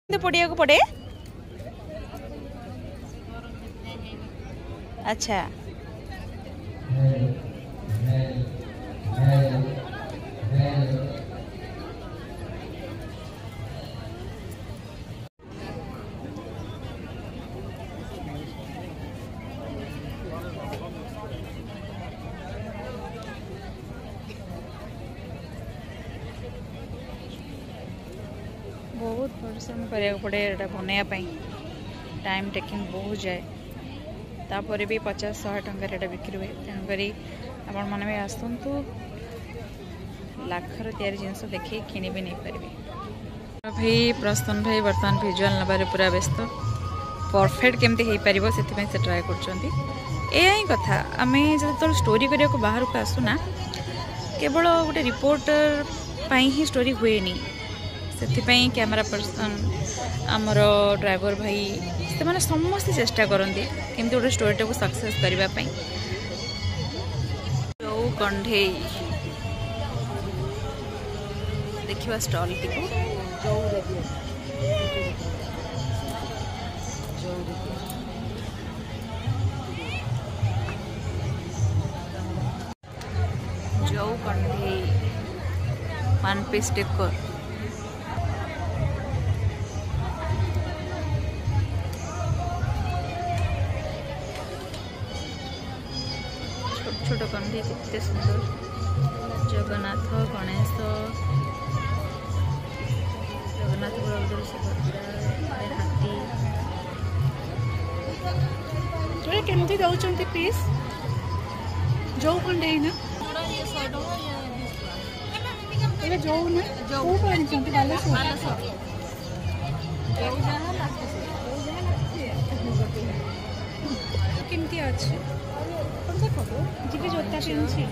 पड़िया को पड़े। अच्छा बहुत परिश्रम करा पड़े बनवाई टाइम टेकिंग बहुत जाए तापर भी 50-100 टकर बिक्री हुए तेणुक आपण मैंने भी आसतु लाखर तैयारी जिनस देखिए किणी भी नहीं पारे। भाई प्रस्तन भाई बर्तमान भिजुआल नबार पूरा व्यस्त परफेक्ट केमती हो पार से ट्राए कर कथा आम जो स्टोरी करने को बाहर को आसुना केवल गोटे रिपोर्टर ही स्टोरी हुए से कैमेरा पर्सन आमर ड्राइवर भाई से मैंने समस्त चेष्टा करते केमती गोटे स्टोरीटा को सक्सेस करने जो कंढे देखा स्टल टी जो कंढे 1 पीस डेकोर छोट कंढी कितने सुंदर जगन्नाथ गणेश जगन्नाथ बलभद्र सुभद्रा हाथी केमती दौरान पीस जो कंढे ना जो केमती अच्छे जीवी जोता पिंधि